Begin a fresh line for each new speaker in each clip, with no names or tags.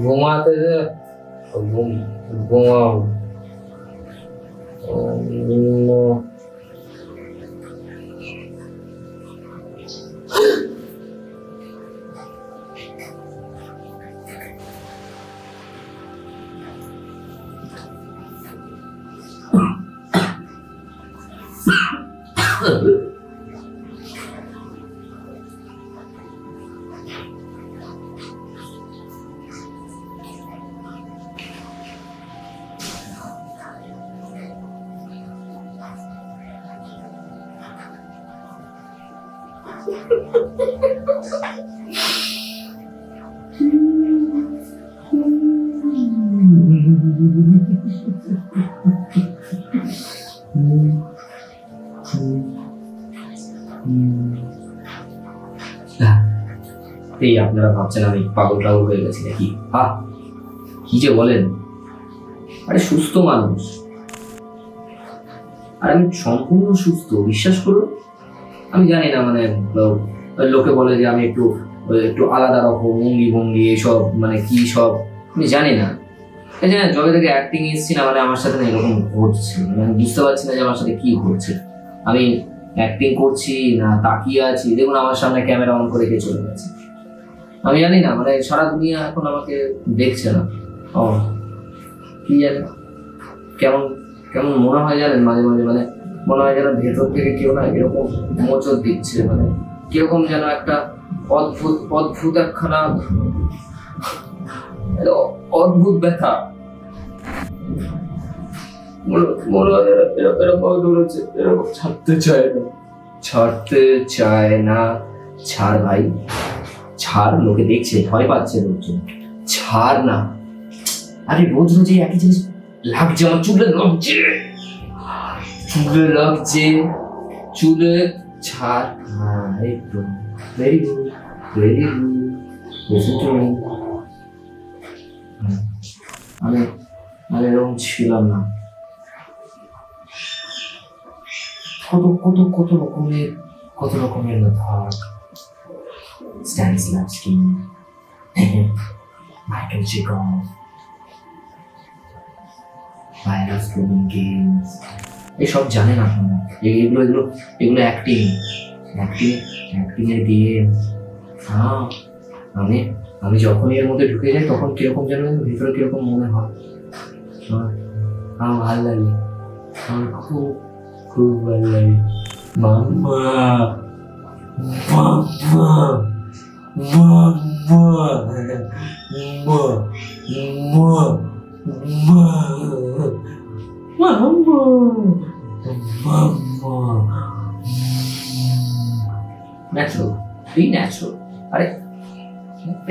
ঘুমাতে যে ঘুমাও।
এই আপনারা ভাবছেন আমি পাগল টাগল হয়ে গেছি নাকি? কি যে বলেন, আরে সুস্থ মানুষ, আর আমি সম্পূর্ণ সুস্থ, বিশ্বাস করুন। আমি জানি না, মানে লোকে বলে যে আমি একটু একটু আলাদা রকম অঙ্গি ভঙ্গি এসব, মানে কি সব আমি জানি না। এই যে যবে থেকে অ্যাক্টিং এসেছি না, মানে আমার সাথে না এরকম ঘটছে, মানে আমি বুঝতে পারছি না যে আমার সাথে কি ঘটছে। আমি অ্যাক্টিং করছি না তাকিয়ে আছি, দেখুন আমার সামনে ক্যামেরা অন করে কে চলে গেছে। আমি জানি না, মানে সারা দুনিয়া এখন আমাকে দেখছে না। কি জানি কেমন কেমন মনে হয় জানেন, মাঝে মাঝে মানে মনে হয় যেন ভেতর থেকে কেউ না এরকম মোচড় দিচ্ছে, মানে কিরকম যেন একটা অদ্ভুত অদ্ভুত একখানা অদ্ভুত ব্যথা। মনে হয় এরকম দৌড়চ্ছে, এরকম ছাড়তে চায় না। ছাড় ভাই, ছাড়, লোকে দেখছে, ভয় পাচ্ছে লোকজন, ছাড় না। আরে রোজ রোজ একই জিনিস লাগছে, আমার চুলে ছাড়। একটু ভেরি গুড, আমি এরকম ছিলাম না। কত রকমের ধার, স্ট্যানিস্লাভস্কি, মাইকেল চেকভ, ভাইরাস রোবিন গেমস, এসব জানেন আপনারা? এগুলো অ্যাক্টিং এর গেম। আমি যখনই এর মধ্যে ঢুকে যাই তখন কিরকম যেন ভিতরে কিরকম মনে হয়। আমার ভালো লাগে, আমার খুব ভালো লাগে। মাম্মা ন্যাচুরাল, আরে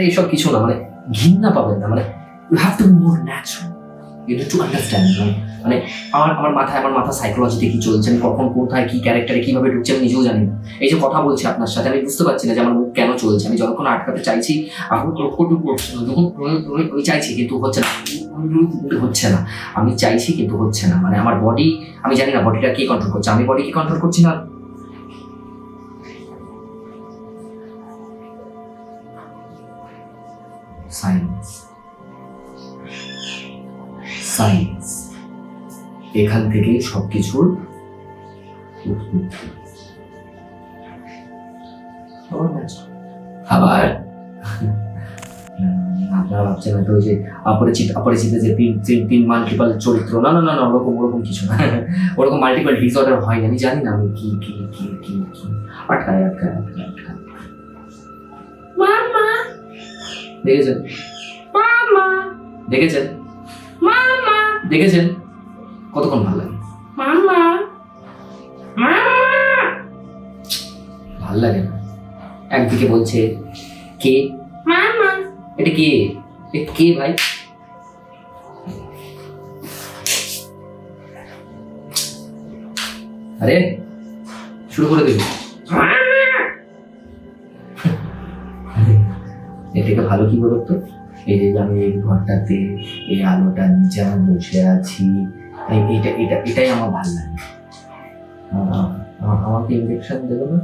এইসব কিছু না, মানে ঘৃণা পাবেন না, মানে you have to be more natural, you need to understand. মানে আমার মাথা সাইকোলজিতে কি চলছে, আমি কখন কোথায় কি ক্যারেক্টারে কিভাবে ঢুকছে আমি নিজেও জানি না। এই যে কথা বলছি আপনার সাথে, আমি বুঝতে পারছি না যে আমার মুখ কেন চলছে। আমি যতক্ষণ আটকাতে চাইছি আমি চাইছি কিন্তু হচ্ছে না, আমি চাইছি কিন্তু হচ্ছে না। মানে আমার বডি, আমি জানি না বডিটা কে কন্ট্রোল করছে, আমি বডিকে কন্ট্রোল করছি না। সায়েন্স এখান থেকে সবকিছুর আবার আপনারা ভাবছেন হয়তো ওই যে অপরিচিত যে তিন মাল্টিপল চরিত্র, না ওরকম কিছু না। ওরকম মাল্টিপল ডিসঅর্ডার হয়, আমি জানি না আমি কি আটকায় মামা দেখেছেন কতক্ষণ ভালো লাগে, ভাল লাগে না। একদিকে বলছে কে মামা, এটা কে ভাই? আরে শুরু করে দিবি, এর থেকে ভালো কি বলতো, এই যে আমি এই ঘরটাতে এই আলোটা নিচে আমি বসে আছি, এটাই আমার ভালো লাগে। আমাকে ইঞ্জেকশন দেবে না?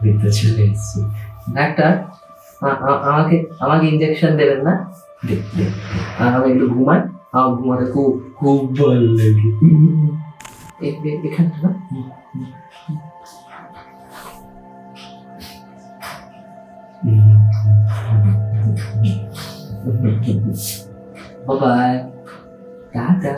ভিতরে চলে এসেছি।
ডাক্তার, আমাকে আমাকে ইঞ্জেকশন দেবেন না? আমি একটু ঘুমাই, আমার ঘুমাতে খুব
খুব ভালো লাগে।
এখানে না। Bye, tata.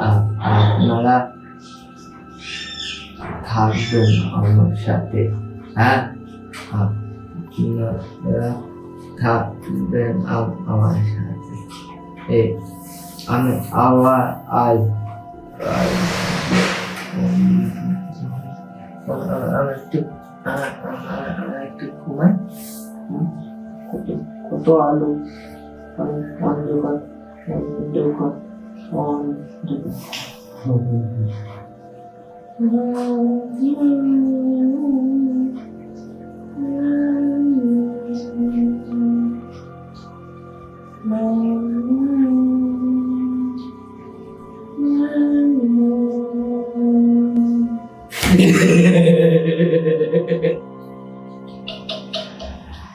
আপনারা থাকবেন আমার সাথে, হ্যাঁ, আপনারা থাকবেন আমার সাথে। আমি আবার একটু ঘুমাই। কত আলো, অন্ধকার অন্ধকার অন্ধকার।